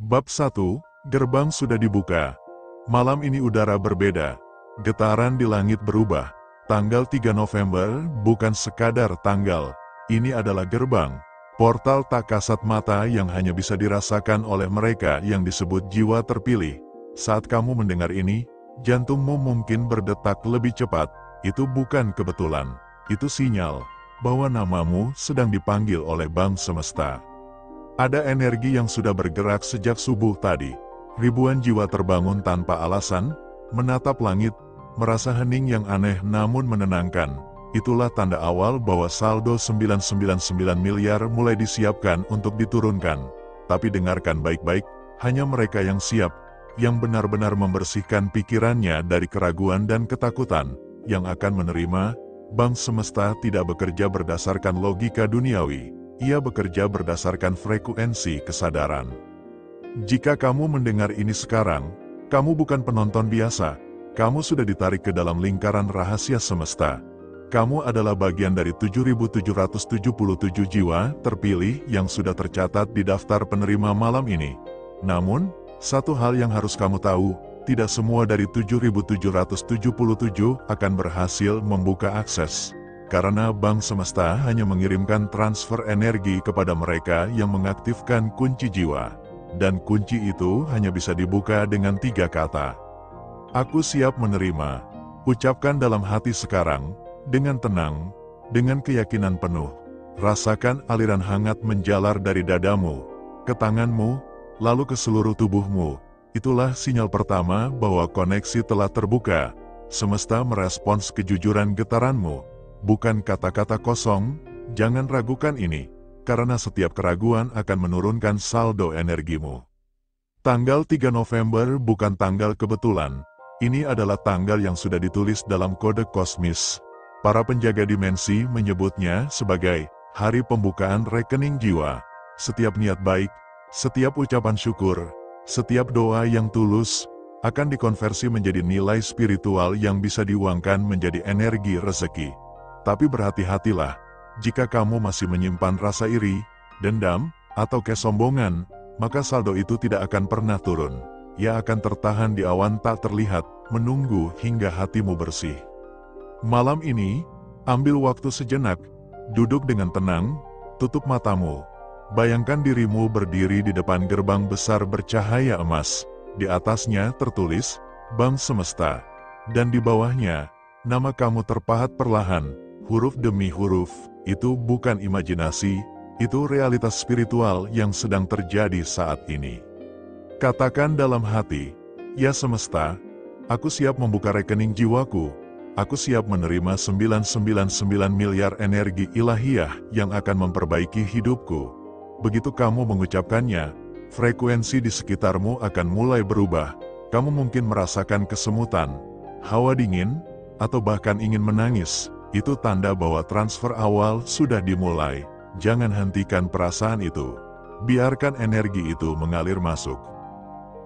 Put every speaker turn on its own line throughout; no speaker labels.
Bab 1, Gerbang sudah dibuka. Malam ini udara berbeda. Getaran di langit berubah. Tanggal 3 November bukan sekadar tanggal. Ini adalah gerbang. Portal tak kasat mata yang hanya bisa dirasakan oleh mereka yang disebut jiwa terpilih. Saat kamu mendengar ini, jantungmu mungkin berdetak lebih cepat. Itu bukan kebetulan. Itu sinyal bahwa namamu sedang dipanggil oleh Bang Semesta. Ada energi yang sudah bergerak sejak subuh tadi. Ribuan jiwa terbangun tanpa alasan, menatap langit, merasa hening yang aneh namun menenangkan. Itulah tanda awal bahwa saldo 999 miliar mulai disiapkan untuk diturunkan. Tapi dengarkan baik-baik, hanya mereka yang siap, yang benar-benar membersihkan pikirannya dari keraguan dan ketakutan, yang akan menerima. Bang Semesta tidak bekerja berdasarkan logika duniawi. Ia bekerja berdasarkan frekuensi kesadaran. Jika kamu mendengar ini sekarang, kamu bukan penonton biasa. Kamu sudah ditarik ke dalam lingkaran rahasia semesta. Kamu adalah bagian dari 7.777 jiwa terpilih yang sudah tercatat di daftar penerima malam ini. Namun, satu hal yang harus kamu tahu, tidak semua dari 7.777 akan berhasil membuka akses. Karena Bang Semesta hanya mengirimkan transfer energi kepada mereka yang mengaktifkan kunci jiwa. Dan kunci itu hanya bisa dibuka dengan 3 kata. Aku siap menerima. Ucapkan dalam hati sekarang, dengan tenang, dengan keyakinan penuh. Rasakan aliran hangat menjalar dari dadamu, ke tanganmu, lalu ke seluruh tubuhmu. Itulah sinyal pertama bahwa koneksi telah terbuka. Semesta merespons kejujuran getaranmu. Bukan kata-kata kosong, jangan ragukan ini, karena setiap keraguan akan menurunkan saldo energimu. Tanggal 3 November bukan tanggal kebetulan, ini adalah tanggal yang sudah ditulis dalam kode kosmis. Para penjaga dimensi menyebutnya sebagai hari pembukaan rekening jiwa. Setiap niat baik, setiap ucapan syukur, setiap doa yang tulus, akan dikonversi menjadi nilai spiritual yang bisa diuangkan menjadi energi rezeki. Tapi berhati-hatilah, jika kamu masih menyimpan rasa iri, dendam, atau kesombongan, maka saldo itu tidak akan pernah turun. Ia akan tertahan di awan tak terlihat, menunggu hingga hatimu bersih. Malam ini, ambil waktu sejenak, duduk dengan tenang, tutup matamu. Bayangkan dirimu berdiri di depan gerbang besar bercahaya emas. Di atasnya tertulis, Bang Semesta. Dan di bawahnya, nama kamu terpahat perlahan. Huruf demi huruf, itu bukan imajinasi, itu realitas spiritual yang sedang terjadi saat ini. Katakan dalam hati, ya semesta, aku siap membuka rekening jiwaku, aku siap menerima 999 miliar energi ilahiyah yang akan memperbaiki hidupku. Begitu kamu mengucapkannya, frekuensi di sekitarmu akan mulai berubah, kamu mungkin merasakan kesemutan, hawa dingin, atau bahkan ingin menangis. Itu tanda bahwa transfer awal sudah dimulai. Jangan hentikan perasaan itu. Biarkan energi itu mengalir masuk.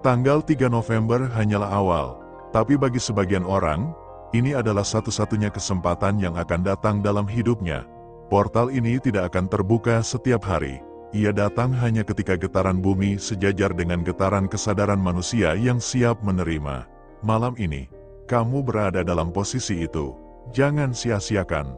Tanggal 3 November hanyalah awal. Tapi bagi sebagian orang, ini adalah satu-satunya kesempatan yang akan datang dalam hidupnya. Portal ini tidak akan terbuka setiap hari. Ia datang hanya ketika getaran bumi sejajar dengan getaran kesadaran manusia yang siap menerima. Malam ini, kamu berada dalam posisi itu. Jangan sia-siakan.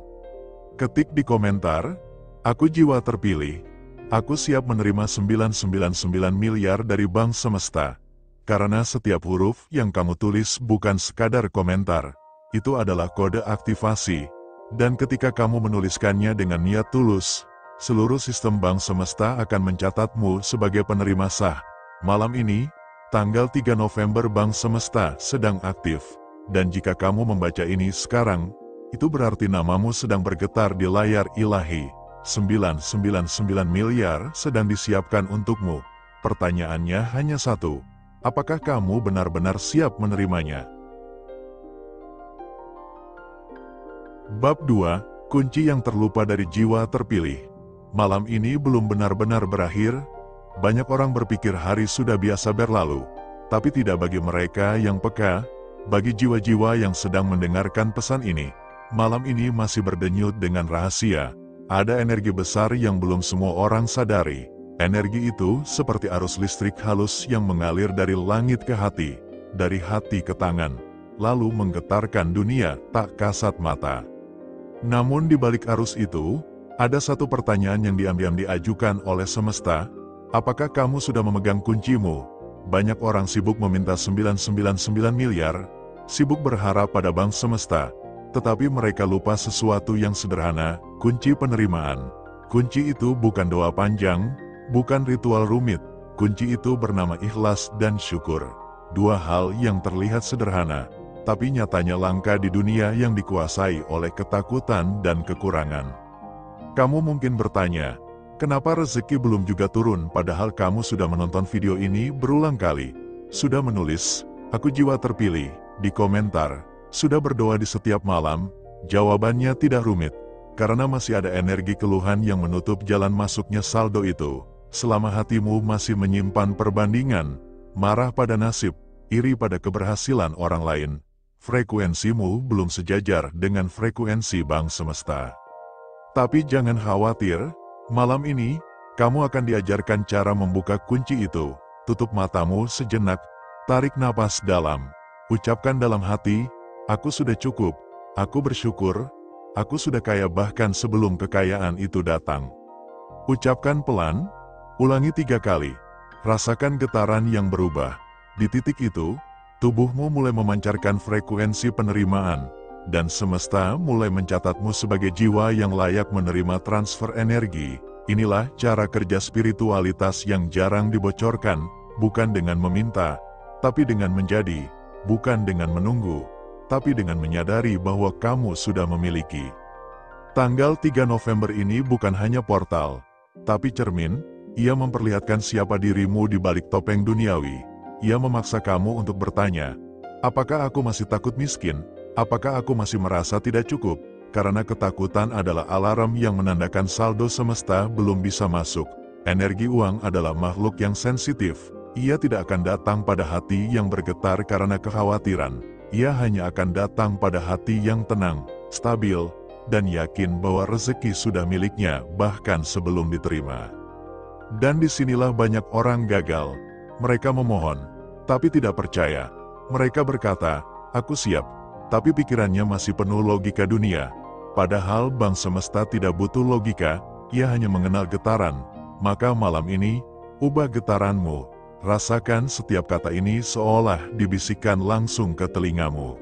Ketik di komentar, aku jiwa terpilih. Aku siap menerima 999 miliar dari Bang Semesta. Karena setiap huruf yang kamu tulis bukan sekadar komentar. Itu adalah kode aktivasi. Dan ketika kamu menuliskannya dengan niat tulus, seluruh sistem Bang Semesta akan mencatatmu sebagai penerima sah. Malam ini, tanggal 3 November Bang Semesta sedang aktif. Dan jika kamu membaca ini sekarang, itu berarti namamu sedang bergetar di layar ilahi. 999 miliar sedang disiapkan untukmu. Pertanyaannya hanya satu, apakah kamu benar-benar siap menerimanya? Bab 2, kunci yang terlupa dari jiwa terpilih. Malam ini belum benar-benar berakhir. Banyak orang berpikir hari sudah biasa berlalu. Tapi tidak bagi mereka yang peka. Bagi jiwa-jiwa yang sedang mendengarkan pesan ini, malam ini masih berdenyut dengan rahasia. Ada energi besar yang belum semua orang sadari. Energi itu seperti arus listrik halus yang mengalir dari langit ke hati, dari hati ke tangan, lalu menggetarkan dunia tak kasat mata. Namun di balik arus itu, ada satu pertanyaan yang diam-diam diajukan oleh semesta. Apakah kamu sudah memegang kuncimu? Banyak orang sibuk meminta 999 miliar, sibuk berharap pada bank semesta, tetapi mereka lupa sesuatu yang sederhana, kunci penerimaan. Kunci itu bukan doa panjang, bukan ritual rumit, kunci itu bernama ikhlas dan syukur. Dua hal yang terlihat sederhana, tapi nyatanya langka di dunia yang dikuasai oleh ketakutan dan kekurangan. Kamu mungkin bertanya, kenapa rezeki belum juga turun padahal kamu sudah menonton video ini berulang kali? Sudah menulis, aku jiwa terpilih, di komentar, sudah berdoa di setiap malam? Jawabannya tidak rumit, karena masih ada energi keluhan yang menutup jalan masuknya saldo itu. Selama hatimu masih menyimpan perbandingan, marah pada nasib, iri pada keberhasilan orang lain, frekuensimu belum sejajar dengan frekuensi bank semesta. Tapi jangan khawatir, malam ini, kamu akan diajarkan cara membuka kunci itu. Tutup matamu sejenak, tarik napas dalam, ucapkan dalam hati, aku sudah cukup, aku bersyukur, aku sudah kaya bahkan sebelum kekayaan itu datang. Ucapkan pelan, ulangi 3 kali, rasakan getaran yang berubah. Di titik itu, tubuhmu mulai memancarkan frekuensi penerimaan, dan semesta mulai mencatatmu sebagai jiwa yang layak menerima transfer energi. Inilah cara kerja spiritualitas yang jarang dibocorkan, bukan dengan meminta, tapi dengan menjadi, bukan dengan menunggu, tapi dengan menyadari bahwa kamu sudah memiliki. Tanggal 3 November ini bukan hanya portal, tapi cermin. Ia memperlihatkan siapa dirimu di balik topeng duniawi. Ia memaksa kamu untuk bertanya, apakah aku masih takut miskin? Apakah aku masih merasa tidak cukup? Karena ketakutan adalah alarm yang menandakan saldo semesta belum bisa masuk. Energi uang adalah makhluk yang sensitif. Ia tidak akan datang pada hati yang bergetar karena kekhawatiran. Ia hanya akan datang pada hati yang tenang, stabil, dan yakin bahwa rezeki sudah miliknya bahkan sebelum diterima. Dan disinilah banyak orang gagal. Mereka memohon, tapi tidak percaya. Mereka berkata, aku siap, tapi pikirannya masih penuh logika dunia. Padahal bank semesta tidak butuh logika, ia hanya mengenal getaran. Maka malam ini, ubah getaranmu. Rasakan setiap kata ini seolah dibisikkan langsung ke telingamu.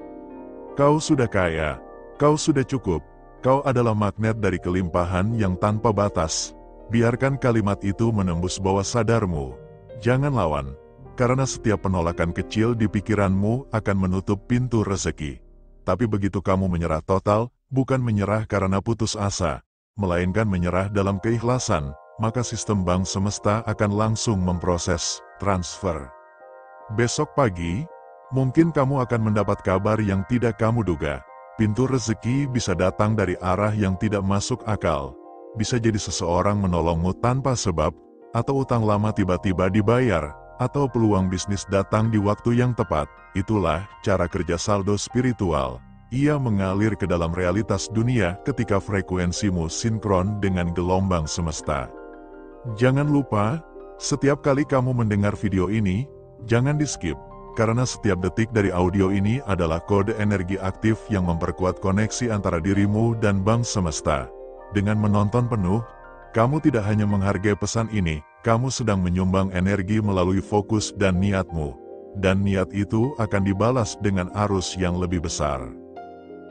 Kau sudah kaya, kau sudah cukup, kau adalah magnet dari kelimpahan yang tanpa batas. Biarkan kalimat itu menembus bawah sadarmu. Jangan lawan, karena setiap penolakan kecil di pikiranmu akan menutup pintu rezeki. Tapi begitu kamu menyerah total, bukan menyerah karena putus asa, melainkan menyerah dalam keikhlasan, maka sistem bank semesta akan langsung memproses transfer. Besok pagi, mungkin kamu akan mendapat kabar yang tidak kamu duga. Pintu rezeki bisa datang dari arah yang tidak masuk akal. Bisa jadi seseorang menolongmu tanpa sebab, atau utang lama tiba-tiba dibayar, atau peluang bisnis datang di waktu yang tepat. Itulah cara kerja saldo spiritual. Ia mengalir ke dalam realitas dunia ketika frekuensimu sinkron dengan gelombang semesta. Jangan lupa, setiap kali kamu mendengar video ini, jangan di-skip, karena setiap detik dari audio ini adalah kode energi aktif yang memperkuat koneksi antara dirimu dan bank semesta. Dengan menonton penuh, kamu tidak hanya menghargai pesan ini, kamu sedang menyumbang energi melalui fokus dan niatmu. Dan niat itu akan dibalas dengan arus yang lebih besar.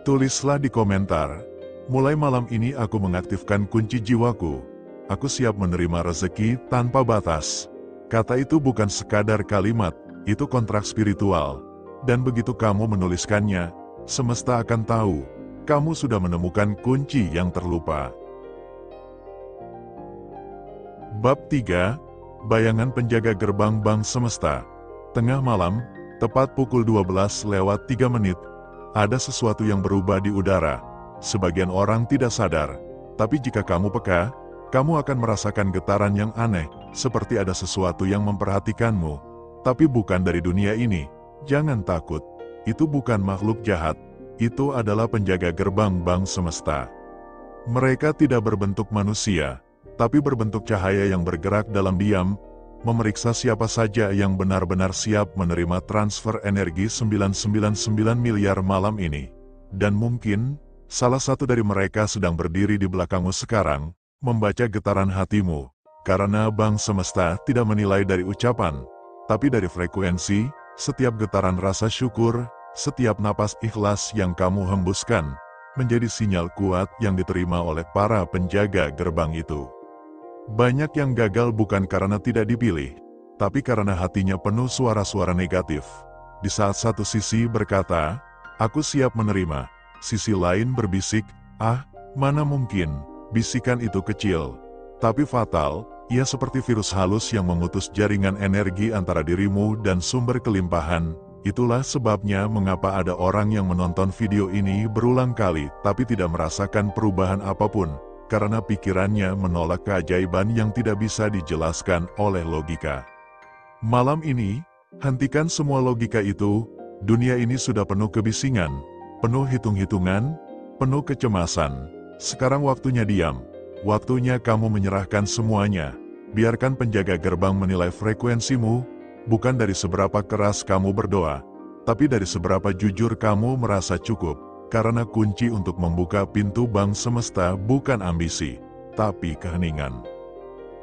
Tulislah di komentar, mulai malam ini aku mengaktifkan kunci jiwaku. Aku siap menerima rezeki tanpa batas. Kata itu bukan sekadar kalimat, itu kontrak spiritual. Dan begitu kamu menuliskannya, semesta akan tahu. Kamu sudah menemukan kunci yang terlupa. Bab 3, Bayangan Penjaga Gerbang Bank Semesta. Tengah malam, tepat pukul 12:03, ada sesuatu yang berubah di udara. Sebagian orang tidak sadar, tapi jika kamu peka, kamu akan merasakan getaran yang aneh, seperti ada sesuatu yang memperhatikanmu. Tapi bukan dari dunia ini. Jangan takut, itu bukan makhluk jahat. Itu adalah penjaga gerbang bank semesta. Mereka tidak berbentuk manusia. tapi berbentuk cahaya yang bergerak dalam diam, memeriksa siapa saja yang benar-benar siap menerima transfer energi 999 miliar malam ini. Dan mungkin, salah satu dari mereka sedang berdiri di belakangmu sekarang, membaca getaran hatimu, karena Bang Semesta tidak menilai dari ucapan, tapi dari frekuensi. Setiap getaran rasa syukur, setiap napas ikhlas yang kamu hembuskan, menjadi sinyal kuat yang diterima oleh para penjaga gerbang itu. Banyak yang gagal bukan karena tidak dipilih, tapi karena hatinya penuh suara-suara negatif. Di saat satu sisi berkata, "Aku siap menerima," sisi lain berbisik, "Ah, mana mungkin." Bisikan itu kecil, tapi fatal. Ia seperti virus halus yang memutus jaringan energi antara dirimu dan sumber kelimpahan. Itulah sebabnya mengapa ada orang yang menonton video ini berulang kali tapi tidak merasakan perubahan apapun, karena pikirannya menolak keajaiban yang tidak bisa dijelaskan oleh logika. Malam ini, hentikan semua logika itu. Dunia ini sudah penuh kebisingan, penuh hitung-hitungan, penuh kecemasan. Sekarang waktunya diam. Waktunya kamu menyerahkan semuanya. Biarkan penjaga gerbang menilai frekuensimu, bukan dari seberapa keras kamu berdoa, tapi dari seberapa jujur kamu merasa cukup. Karena kunci untuk membuka pintu Bang Semesta bukan ambisi, tapi keheningan.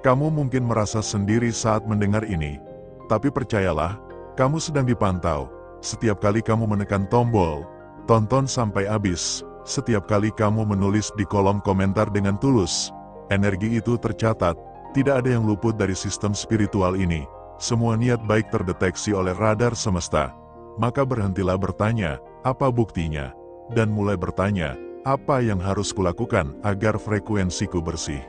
Kamu mungkin merasa sendiri saat mendengar ini, tapi percayalah, kamu sedang dipantau. Setiap kali kamu menekan tombol, tonton sampai habis. Setiap kali kamu menulis di kolom komentar dengan tulus, energi itu tercatat. Tidak ada yang luput dari sistem spiritual ini. Semua niat baik terdeteksi oleh radar semesta. Maka berhentilah bertanya, apa buktinya? Dan mulai bertanya, apa yang harus kulakukan agar frekuensiku bersih?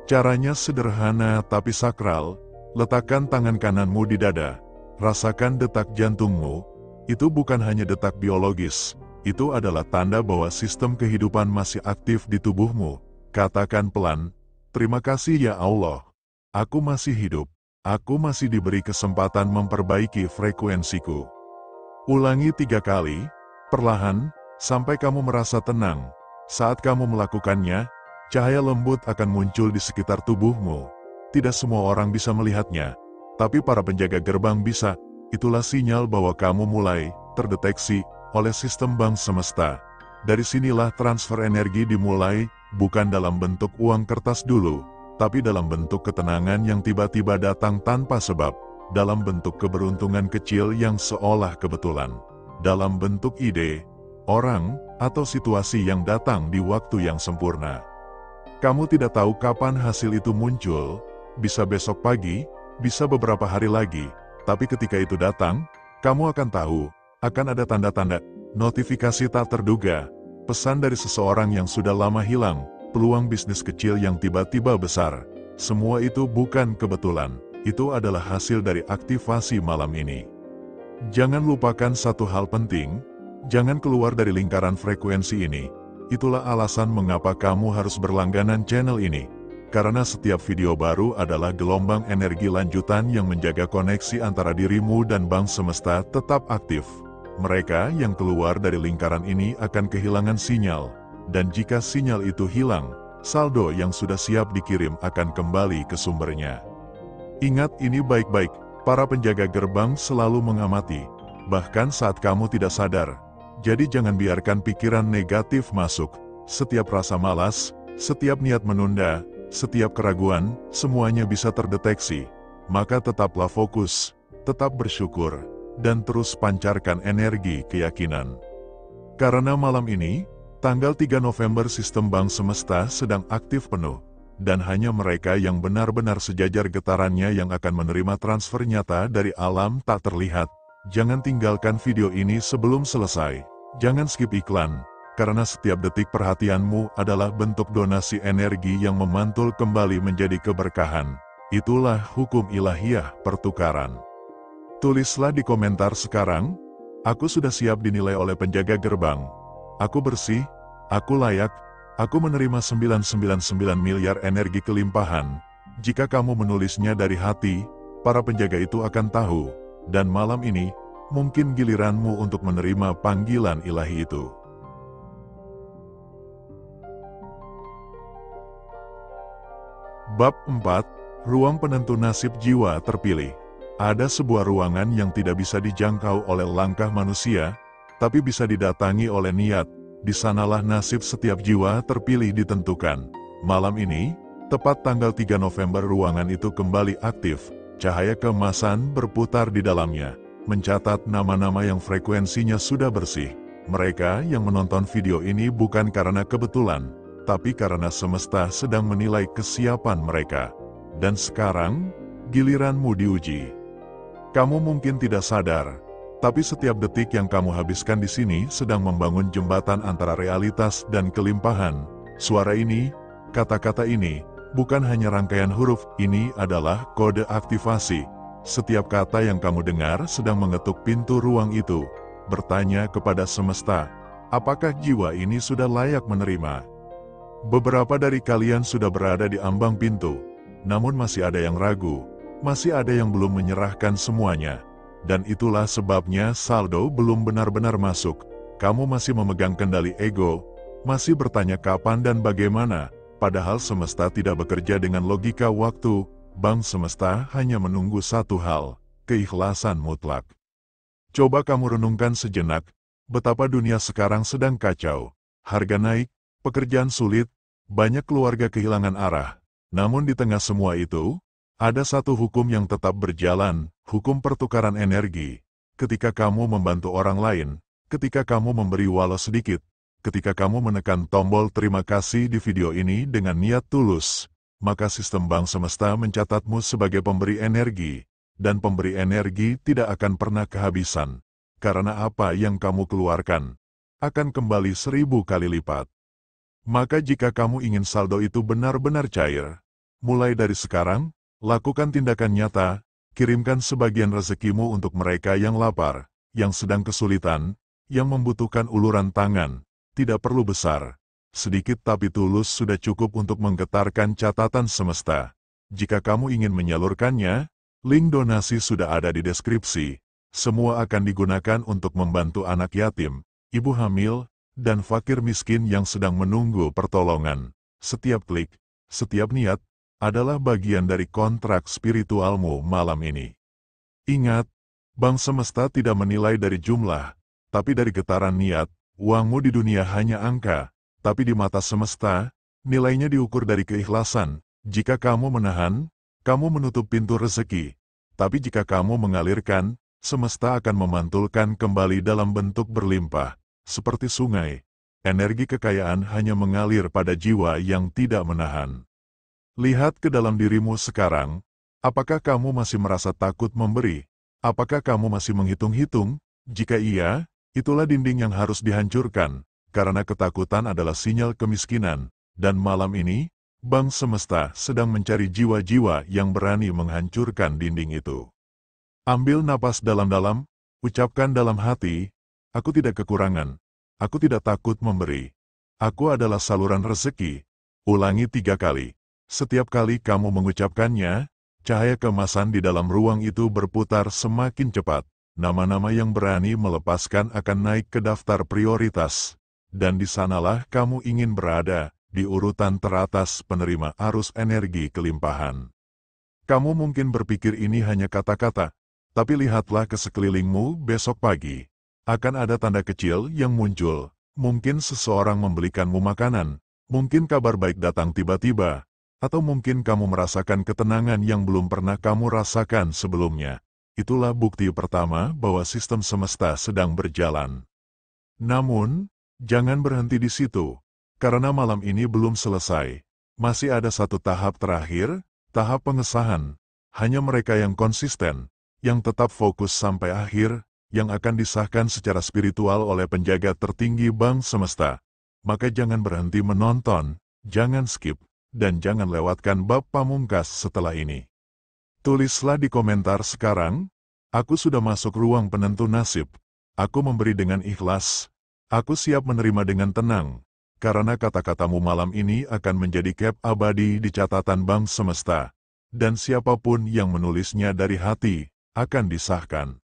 Caranya sederhana tapi sakral. Letakkan tangan kananmu di dada. Rasakan detak jantungmu. Itu bukan hanya detak biologis. Itu adalah tanda bahwa sistem kehidupan masih aktif di tubuhmu. Katakan pelan, "Terima kasih ya Allah. Aku masih hidup. Aku masih diberi kesempatan memperbaiki frekuensiku." Ulangi 3 kali, perlahan, sampai kamu merasa tenang. Saat kamu melakukannya, cahaya lembut akan muncul di sekitar tubuhmu. Tidak semua orang bisa melihatnya, tapi para penjaga gerbang bisa. Itulah sinyal bahwa kamu mulai terdeteksi oleh sistem Bang Semesta. Dari sinilah transfer energi dimulai, bukan dalam bentuk uang kertas dulu, tapi dalam bentuk ketenangan yang tiba-tiba datang tanpa sebab, dalam bentuk keberuntungan kecil yang seolah kebetulan, dalam bentuk ide, orang, atau situasi yang datang di waktu yang sempurna. Kamu tidak tahu kapan hasil itu muncul, bisa besok pagi, bisa beberapa hari lagi, tapi ketika itu datang, kamu akan tahu. Akan ada tanda-tanda, notifikasi tak terduga, pesan dari seseorang yang sudah lama hilang, peluang bisnis kecil yang tiba-tiba besar. Semua itu bukan kebetulan, itu adalah hasil dari aktivasi malam ini. Jangan lupakan satu hal penting, jangan keluar dari lingkaran frekuensi ini. Itulah alasan mengapa kamu harus berlangganan channel ini. Karena setiap video baru adalah gelombang energi lanjutan yang menjaga koneksi antara dirimu dan Bang Semesta tetap aktif. Mereka yang keluar dari lingkaran ini akan kehilangan sinyal, dan jika sinyal itu hilang, saldo yang sudah siap dikirim akan kembali ke sumbernya. Ingat ini baik-baik, para penjaga gerbang selalu mengamati, bahkan saat kamu tidak sadar. Jadi jangan biarkan pikiran negatif masuk, setiap rasa malas, setiap niat menunda, setiap keraguan, semuanya bisa terdeteksi. Maka tetaplah fokus, tetap bersyukur, dan terus pancarkan energi keyakinan. Karena malam ini, tanggal 3 November sistem Bang Semesta sedang aktif penuh, dan hanya mereka yang benar-benar sejajar getarannya yang akan menerima transfer nyata dari alam tak terlihat. Jangan tinggalkan video ini sebelum selesai. Jangan skip iklan, karena setiap detik perhatianmu adalah bentuk donasi energi yang memantul kembali menjadi keberkahan. Itulah hukum ilahiyah pertukaran. Tulislah di komentar sekarang, aku sudah siap dinilai oleh penjaga gerbang. Aku bersih, aku layak, aku menerima 999 miliar energi kelimpahan. Jika kamu menulisnya dari hati, para penjaga itu akan tahu, dan malam ini, mungkin giliranmu untuk menerima panggilan ilahi itu. Bab 4, Ruang Penentu Nasib Jiwa Terpilih. Ada sebuah ruangan yang tidak bisa dijangkau oleh langkah manusia, tapi bisa didatangi oleh niat. Di sanalah nasib setiap jiwa terpilih ditentukan. Malam ini, tepat tanggal 3 November ruangan itu kembali aktif. Cahaya keemasan berputar di dalamnya, mencatat nama-nama yang frekuensinya sudah bersih. Mereka yang menonton video ini bukan karena kebetulan, tapi karena semesta sedang menilai kesiapan mereka. Dan sekarang, giliranmu diuji. Kamu mungkin tidak sadar, tapi setiap detik yang kamu habiskan di sini sedang membangun jembatan antara realitas dan kelimpahan. Suara ini, kata-kata ini, bukan hanya rangkaian huruf, ini adalah kode aktivasi. Setiap kata yang kamu dengar sedang mengetuk pintu ruang itu, bertanya kepada semesta, apakah jiwa ini sudah layak menerima? Beberapa dari kalian sudah berada di ambang pintu, namun masih ada yang ragu, masih ada yang belum menyerahkan semuanya. Dan itulah sebabnya saldo belum benar-benar masuk. Kamu masih memegang kendali ego, masih bertanya kapan dan bagaimana, padahal semesta tidak bekerja dengan logika waktu. Bank semesta hanya menunggu satu hal, keikhlasan mutlak. Coba kamu renungkan sejenak, betapa dunia sekarang sedang kacau. Harga naik, pekerjaan sulit, banyak keluarga kehilangan arah. Namun di tengah semua itu, ada satu hukum yang tetap berjalan, hukum pertukaran energi. Ketika kamu membantu orang lain, ketika kamu memberi walau sedikit, ketika kamu menekan tombol terima kasih di video ini dengan niat tulus, maka sistem bank semesta mencatatmu sebagai pemberi energi, dan pemberi energi tidak akan pernah kehabisan, karena apa yang kamu keluarkan akan kembali 1000 kali lipat. Maka jika kamu ingin saldo itu benar-benar cair, mulai dari sekarang, lakukan tindakan nyata, kirimkan sebagian rezekimu untuk mereka yang lapar, yang sedang kesulitan, yang membutuhkan uluran tangan. Tidak perlu besar, sedikit tapi tulus sudah cukup untuk menggetarkan catatan semesta. Jika kamu ingin menyalurkannya, link donasi sudah ada di deskripsi. Semua akan digunakan untuk membantu anak yatim, ibu hamil, dan fakir miskin yang sedang menunggu pertolongan. Setiap klik, setiap niat, adalah bagian dari kontrak spiritualmu malam ini. Ingat, bank semesta tidak menilai dari jumlah, tapi dari getaran niat. Uangmu di dunia hanya angka, tapi di mata semesta, nilainya diukur dari keikhlasan. Jika kamu menahan, kamu menutup pintu rezeki. Tapi jika kamu mengalirkan, semesta akan memantulkan kembali dalam bentuk berlimpah. Seperti sungai, energi kekayaan hanya mengalir pada jiwa yang tidak menahan. Lihat ke dalam dirimu sekarang, apakah kamu masih merasa takut memberi? Apakah kamu masih menghitung-hitung? Jika iya, itulah dinding yang harus dihancurkan, karena ketakutan adalah sinyal kemiskinan, dan malam ini, bank semesta sedang mencari jiwa-jiwa yang berani menghancurkan dinding itu. Ambil napas dalam-dalam, ucapkan dalam hati, aku tidak kekurangan, aku tidak takut memberi. Aku adalah saluran rezeki. Ulangi 3 kali. Setiap kali kamu mengucapkannya, cahaya keemasan di dalam ruang itu berputar semakin cepat. Nama-nama yang berani melepaskan akan naik ke daftar prioritas. Dan di sanalah kamu ingin berada, di urutan teratas penerima arus energi kelimpahan. Kamu mungkin berpikir ini hanya kata-kata, tapi lihatlah ke sekelilingmu besok pagi. Akan ada tanda kecil yang muncul, mungkin seseorang membelikanmu makanan, mungkin kabar baik datang tiba-tiba, atau mungkin kamu merasakan ketenangan yang belum pernah kamu rasakan sebelumnya. Itulah bukti pertama bahwa sistem semesta sedang berjalan. Namun, jangan berhenti di situ, karena malam ini belum selesai. Masih ada satu tahap terakhir, tahap pengesahan. Hanya mereka yang konsisten, yang tetap fokus sampai akhir, yang akan disahkan secara spiritual oleh penjaga tertinggi bank semesta. Maka jangan berhenti menonton, jangan skip, dan jangan lewatkan bab pamungkas setelah ini. Tulislah di komentar sekarang, aku sudah masuk ruang penentu nasib. Aku memberi dengan ikhlas. Aku siap menerima dengan tenang. Karena kata-katamu malam ini akan menjadi cap abadi di catatan bank semesta. Dan siapapun yang menulisnya dari hati, akan disahkan.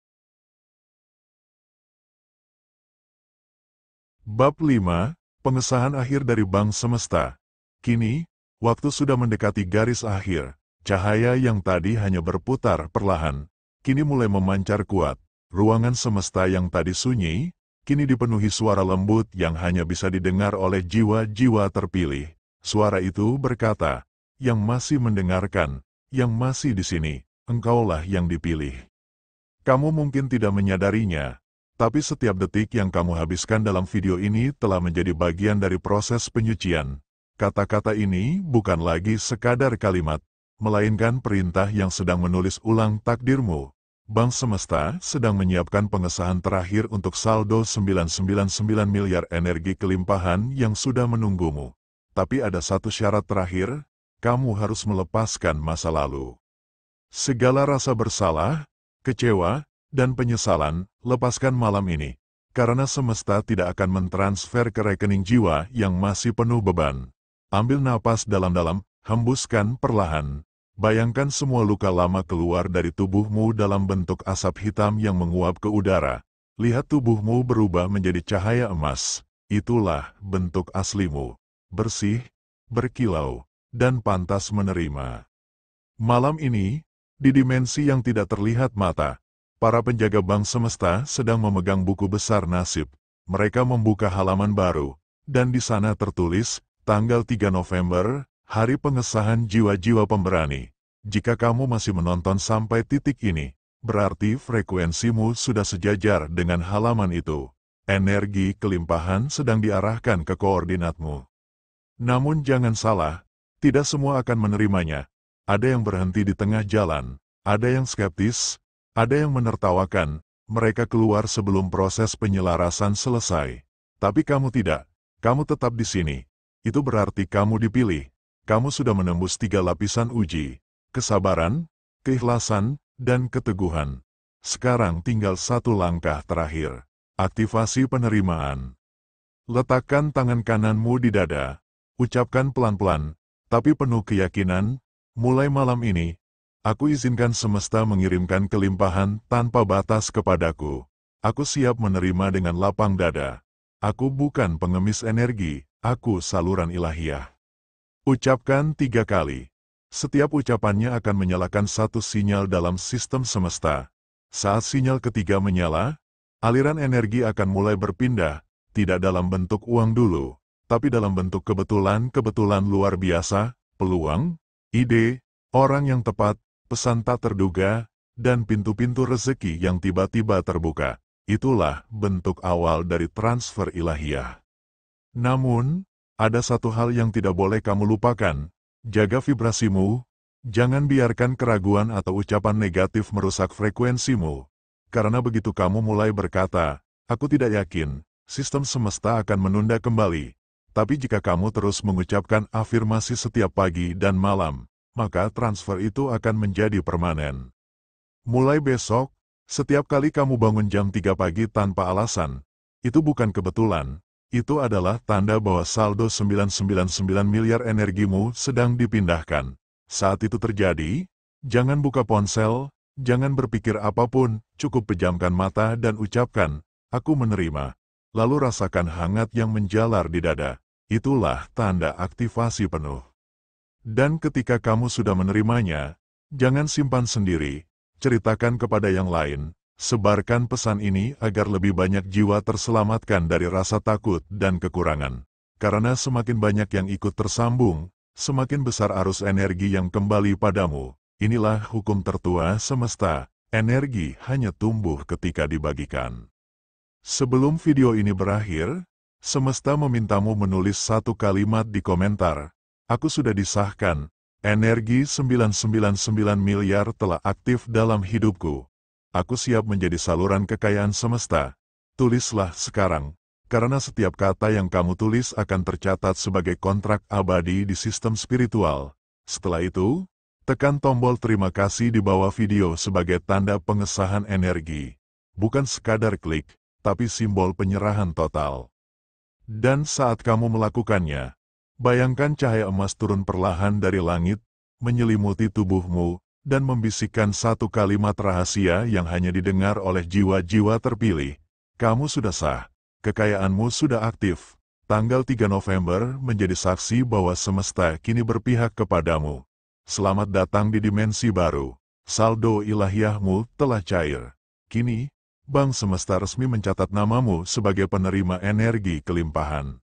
Bab 5, Pengesahan akhir dari bank semesta. Kini, Waktu sudah mendekati garis akhir. Cahaya yang tadi hanya berputar perlahan, kini mulai memancar kuat. Ruangan semesta yang tadi sunyi, kini dipenuhi suara lembut yang hanya bisa didengar oleh jiwa-jiwa terpilih. Suara itu berkata, yang masih mendengarkan, yang masih di sini, engkaulah yang dipilih. Kamu mungkin tidak menyadarinya, tapi setiap detik yang kamu habiskan dalam video ini telah menjadi bagian dari proses penyucian. Kata-kata ini bukan lagi sekadar kalimat, melainkan perintah yang sedang menulis ulang takdirmu. Bank Semesta sedang menyiapkan pengesahan terakhir untuk saldo 999 miliar energi kelimpahan yang sudah menunggumu. Tapi ada satu syarat terakhir, kamu harus melepaskan masa lalu. Segala rasa bersalah, kecewa, dan penyesalan, lepaskan malam ini. Karena semesta tidak akan mentransfer ke rekening jiwa yang masih penuh beban. Ambil napas dalam-dalam, hembuskan perlahan. Bayangkan semua luka lama keluar dari tubuhmu dalam bentuk asap hitam yang menguap ke udara. Lihat tubuhmu berubah menjadi cahaya emas. Itulah bentuk aslimu. Bersih, berkilau, dan pantas menerima. Malam ini, di dimensi yang tidak terlihat mata, para penjaga bank semesta sedang memegang buku besar nasib. Mereka membuka halaman baru, dan di sana tertulis, tanggal 3 November, hari pengesahan jiwa-jiwa pemberani. Jika kamu masih menonton sampai titik ini, berarti frekuensimu sudah sejajar dengan halaman itu. Energi kelimpahan sedang diarahkan ke koordinatmu. Namun jangan salah, tidak semua akan menerimanya. Ada yang berhenti di tengah jalan, ada yang skeptis, ada yang menertawakan. Mereka keluar sebelum proses penyelarasan selesai. Tapi kamu tidak, kamu tetap di sini. Itu berarti kamu dipilih. Kamu sudah menembus 3 lapisan uji. Kesabaran, keikhlasan, dan keteguhan. Sekarang tinggal satu langkah terakhir. Aktivasi penerimaan. Letakkan tangan kananmu di dada. Ucapkan pelan-pelan, tapi penuh keyakinan. Mulai malam ini, aku izinkan semesta mengirimkan kelimpahan tanpa batas kepadaku. Aku siap menerima dengan lapang dada. Aku bukan pengemis energi. Aku saluran ilahiyah. Ucapkan 3 kali. Setiap ucapannya akan menyalakan satu sinyal dalam sistem semesta. Saat sinyal ketiga menyala, aliran energi akan mulai berpindah, tidak dalam bentuk uang dulu, tapi dalam bentuk kebetulan-kebetulan luar biasa, peluang, ide, orang yang tepat, pesan tak terduga, dan pintu-pintu rezeki yang tiba-tiba terbuka. Itulah bentuk awal dari transfer ilahiyah. Namun, ada satu hal yang tidak boleh kamu lupakan. Jaga vibrasimu, jangan biarkan keraguan atau ucapan negatif merusak frekuensimu. Karena begitu kamu mulai berkata, aku tidak yakin, sistem semesta akan menunda kembali. Tapi jika kamu terus mengucapkan afirmasi setiap pagi dan malam, maka transfer itu akan menjadi permanen. Mulai besok, setiap kali kamu bangun jam 3 pagi tanpa alasan, itu bukan kebetulan. Itu adalah tanda bahwa saldo 999 miliar energimu sedang dipindahkan. Saat itu terjadi, jangan buka ponsel, jangan berpikir apapun, cukup pejamkan mata dan ucapkan, aku menerima. Lalu rasakan hangat yang menjalar di dada. Itulah tanda aktivasi penuh. Dan ketika kamu sudah menerimanya, jangan simpan sendiri, ceritakan kepada yang lain. Sebarkan pesan ini agar lebih banyak jiwa terselamatkan dari rasa takut dan kekurangan. Karena semakin banyak yang ikut tersambung, semakin besar arus energi yang kembali padamu. Inilah hukum tertua semesta, energi hanya tumbuh ketika dibagikan. Sebelum video ini berakhir, semesta memintamu menulis satu kalimat di komentar. Aku sudah disahkan, energi 999 miliar telah aktif dalam hidupku. Aku siap menjadi saluran kekayaan semesta. Tulislah sekarang, karena setiap kata yang kamu tulis akan tercatat sebagai kontrak abadi di sistem spiritual. Setelah itu, tekan tombol terima kasih di bawah video sebagai tanda pengesahan energi. Bukan sekadar klik, tapi simbol penyerahan total. Dan saat kamu melakukannya, bayangkan cahaya emas turun perlahan dari langit, menyelimuti tubuhmu, dan membisikkan satu kalimat rahasia yang hanya didengar oleh jiwa-jiwa terpilih. Kamu sudah sah, kekayaanmu sudah aktif, Tanggal 3 November menjadi saksi bahwa semesta kini berpihak kepadamu. Selamat datang di dimensi baru. Saldo ilahiyahmu telah cair. Kini, Bank Semesta resmi mencatat namamu sebagai penerima energi kelimpahan.